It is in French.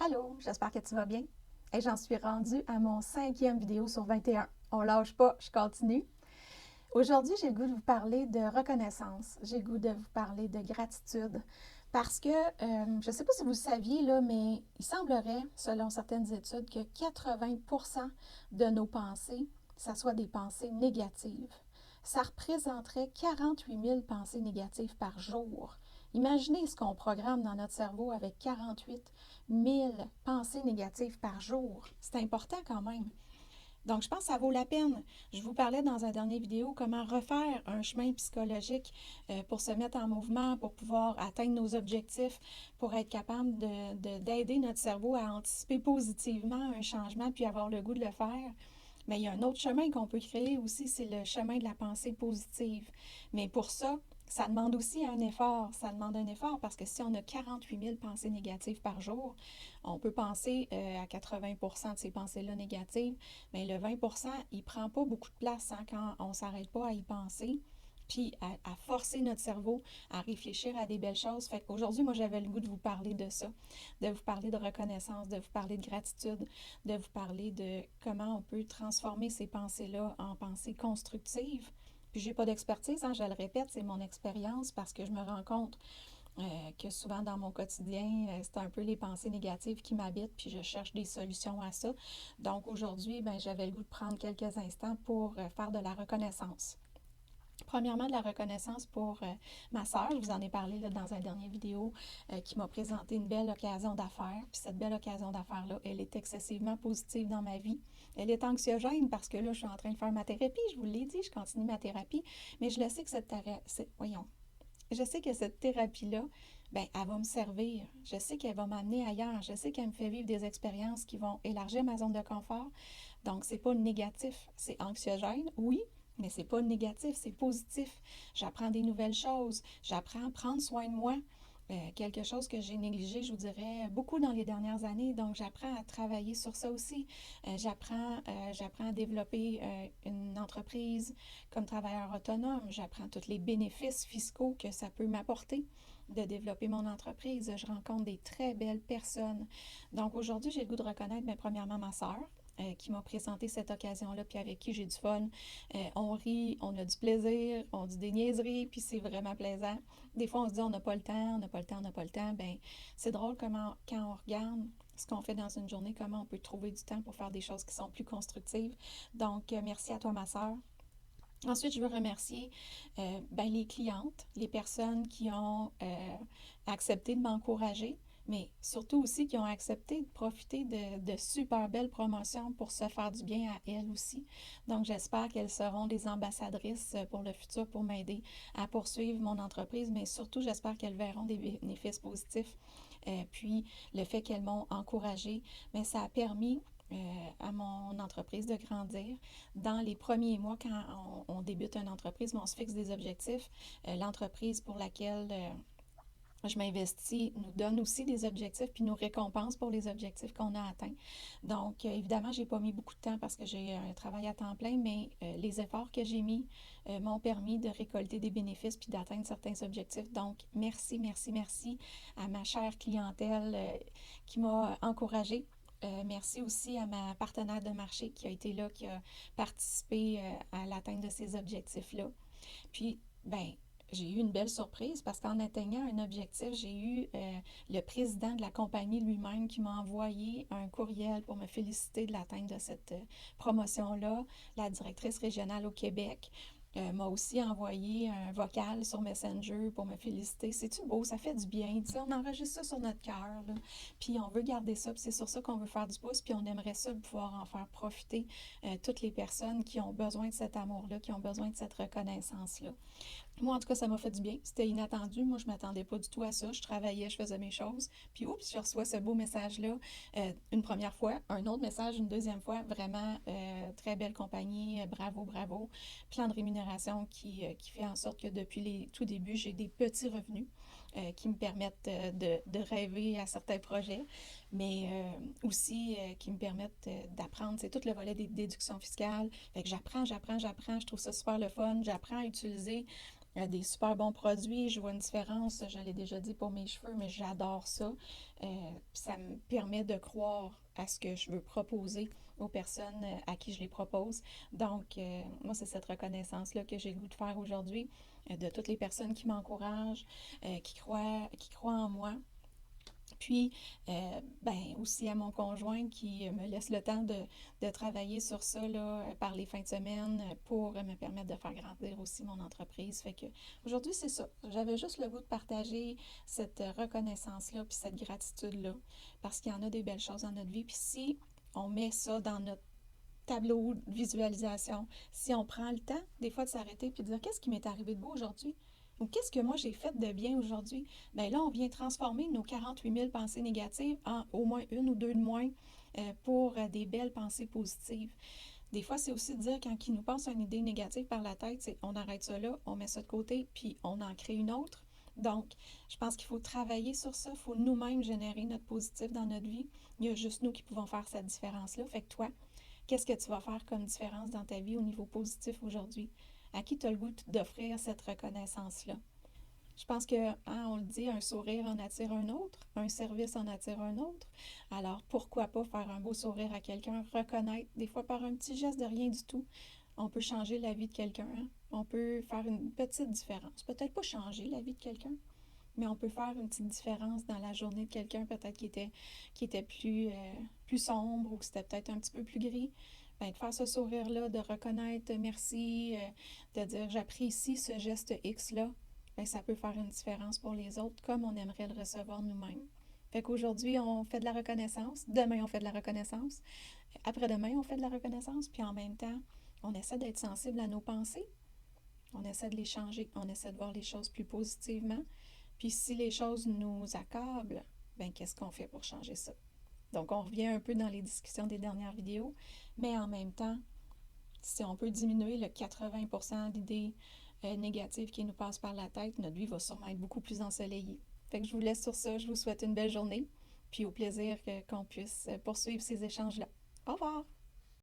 Allô, j'espère que tu vas bien. Et j'en suis rendue à mon 5e vidéo sur 21. On lâche pas, je continue. Aujourd'hui, j'ai le goût de vous parler de reconnaissance. J'ai le goût de vous parler de gratitude. Parce que, je ne sais pas si vous le saviez, là, mais il semblerait, selon certaines études, que 80% de nos pensées, ça soit des pensées négatives. Ça représenterait 48 000 pensées négatives par jour. Imaginez ce qu'on programme dans notre cerveau avec 48 000 pensées négatives par jour. C'est important quand même. Donc, je pense que ça vaut la peine. Je vous parlais dans une dernière vidéo comment refaire un chemin psychologique pour se mettre en mouvement, pour pouvoir atteindre nos objectifs, pour être capable d'aider notre cerveau à anticiper positivement un changement puis avoir le goût de le faire. Mais il y a un autre chemin qu'on peut créer aussi, c'est le chemin de la pensée positive. Mais pour ça, ça demande aussi un effort. Ça demande un effort parce que si on a 48 000 pensées négatives par jour, on peut penser à 80% de ces pensées-là négatives, mais le 20%, il ne prend pas beaucoup de place quand on ne s'arrête pas à y penser puis à forcer notre cerveau à réfléchir à des belles choses. Fait qu'aujourd'hui, moi, j'avais le goût de vous parler de ça, de vous parler de reconnaissance, de vous parler de gratitude, de vous parler de comment on peut transformer ces pensées-là en pensées constructives. Puis j'ai pas d'expertise, je le répète, c'est mon expérience parce que je me rends compte que souvent dans mon quotidien, c'est un peu les pensées négatives qui m'habitent, puis je cherche des solutions à ça. Donc aujourd'hui, j'avais le goût de prendre quelques instants pour faire de la reconnaissance. Premièrement, de la reconnaissance pour ma sœur. Je vous en ai parlé là, dans une dernière vidéo qui m'a présenté une belle occasion d'affaires. Puis cette belle occasion d'affaires-là, elle est excessivement positive dans ma vie. Elle est anxiogène parce que là, je suis en train de faire ma thérapie. Je vous l'ai dit, je continue ma thérapie. Mais je le sais que je sais que cette thérapie-là, elle va me servir. Je sais qu'elle va m'amener ailleurs. Je sais qu'elle me fait vivre des expériences qui vont élargir ma zone de confort. Donc, c'est pas négatif. C'est anxiogène, oui, mais c'est pas négatif, c'est positif. J'apprends des nouvelles choses. J'apprends à prendre soin de moi. Quelque chose que j'ai négligé, je vous dirais, beaucoup dans les dernières années. Donc, j'apprends à travailler sur ça aussi. J'apprends à développer une entreprise comme travailleur autonome. J'apprends tous les bénéfices fiscaux que ça peut m'apporter de développer mon entreprise. Je rencontre des très belles personnes. Donc, aujourd'hui, j'ai le goût de reconnaître, premièrement, ma sœur, qui m'a présenté cette occasion-là, puis avec qui j'ai du fun. On rit, on a du plaisir, on dit des niaiseries, puis c'est vraiment plaisant. Des fois, on se dit on n'a pas le temps, on n'a pas le temps, on n'a pas le temps. C'est drôle comment, quand on regarde ce qu'on fait dans une journée, comment on peut trouver du temps pour faire des choses qui sont plus constructives. Donc, merci à toi, ma sœur. Ensuite, je veux remercier les clientes, les personnes qui ont accepté de m'encourager, mais surtout aussi qui ont accepté de profiter de super belles promotions pour se faire du bien à elles aussi. Donc, j'espère qu'elles seront des ambassadrices pour le futur pour m'aider à poursuivre mon entreprise, mais surtout, j'espère qu'elles verront des bénéfices positifs. Puis, le fait qu'elles m'ont encouragée, mais ça a permis à mon entreprise de grandir. Dans les premiers mois, quand on débute une entreprise, on se fixe des objectifs. L'entreprise pour laquelle je m'investis nous donne aussi des objectifs puis nous récompense pour les objectifs qu'on a atteints. Donc, évidemment, j'ai pas mis beaucoup de temps parce que j'ai un travail à temps plein, mais les efforts que j'ai mis m'ont permis de récolter des bénéfices puis d'atteindre certains objectifs. Donc, merci, merci, merci à ma chère clientèle qui m'a encouragée. Merci aussi à ma partenaire de marché qui a été là, qui a participé à l'atteinte de ces objectifs-là. Puis, j'ai eu une belle surprise parce qu'en atteignant un objectif, j'ai eu le président de la compagnie lui-même qui m'a envoyé un courriel pour me féliciter de l'atteinte de cette promotion-là. La directrice régionale au Québec m'a aussi envoyé un vocal sur Messenger pour me féliciter. C'est-tu beau? Ça fait du bien. Tu sais, on enregistre ça sur notre cœur, là. Puis on veut garder ça, puis c'est sur ça qu'on veut faire du pouce, puis on aimerait ça pouvoir en faire profiter toutes les personnes qui ont besoin de cet amour-là, qui ont besoin de cette reconnaissance-là. Moi, en tout cas, ça m'a fait du bien. C'était inattendu. Moi, je ne m'attendais pas du tout à ça. Je travaillais, je faisais mes choses. Puis, oups, je reçois ce beau message-là une première fois, un autre message une deuxième fois. Vraiment, très belle compagnie. Bravo, bravo. Plan de rémunération qui fait en sorte que depuis les tout débuts, j'ai des petits revenus qui me permettent de rêver à certains projets, mais aussi qui me permettent d'apprendre. C'est tout le volet des déductions fiscales. Fait que j'apprends. Je trouve ça super le fun. J'apprends à utiliser des super bons produits. Je vois une différence, je l'ai déjà dit pour mes cheveux, mais j'adore ça. Ça me permet de croire à ce que je veux proposer aux personnes à qui je les propose. Donc, moi, c'est cette reconnaissance-là que j'ai le goût de faire aujourd'hui, de toutes les personnes qui m'encouragent, qui croient en moi. Puis, aussi à mon conjoint qui me laisse le temps de travailler sur ça là, par les fins de semaine pour me permettre de faire grandir aussi mon entreprise. Fait que aujourd'hui, c'est ça. J'avais juste le goût de partager cette reconnaissance-là puis cette gratitude-là parce qu'il y en a des belles choses dans notre vie. Puis si on met ça dans notre tableau de visualisation, si on prend le temps des fois de s'arrêter puis de dire qu'est-ce qui m'est arrivé de beau aujourd'hui? Ou qu'est-ce que moi j'ai fait de bien aujourd'hui? Bien là, on vient transformer nos 48 000 pensées négatives en au moins une ou deux de moins pour des belles pensées positives. Des fois, c'est aussi de dire quand il nous passe une idée négative par la tête, c'est on arrête ça là, on met ça de côté, puis on en crée une autre. Donc, je pense qu'il faut travailler sur ça. Il faut nous-mêmes générer notre positif dans notre vie. Il y a juste nous qui pouvons faire cette différence-là. Fait que toi, qu'est-ce que tu vas faire comme différence dans ta vie au niveau positif aujourd'hui? À qui tu as le goût d'offrir cette reconnaissance-là? Je pense que, on le dit, un sourire en attire un autre, un service en attire un autre. Alors, pourquoi pas faire un beau sourire à quelqu'un, reconnaître, des fois par un petit geste de rien du tout, on peut changer la vie de quelqu'un. Hein? On peut faire une petite différence. Peut-être pas changer la vie de quelqu'un, mais on peut faire une petite différence dans la journée de quelqu'un, peut-être qui était plus sombre ou que c'était peut-être un petit peu plus gris. Bien, de faire ce sourire-là, de reconnaître merci, de dire j'apprécie ce geste X-là, bien, ça peut faire une différence pour les autres comme on aimerait le recevoir nous-mêmes. Fait qu'aujourd'hui, on fait de la reconnaissance. Demain, on fait de la reconnaissance. Après-demain, on fait de la reconnaissance. Puis en même temps, on essaie d'être sensible à nos pensées. On essaie de les changer. On essaie de voir les choses plus positivement. Puis si les choses nous accablent, ben qu'est-ce qu'on fait pour changer ça? Donc, on revient un peu dans les discussions des dernières vidéos, mais en même temps, si on peut diminuer le 80% d'idées négatives qui nous passent par la tête, notre vie va sûrement être beaucoup plus ensoleillée. Fait que je vous laisse sur ça. Je vous souhaite une belle journée, puis au plaisir qu'on puisse poursuivre ces échanges-là. Au revoir!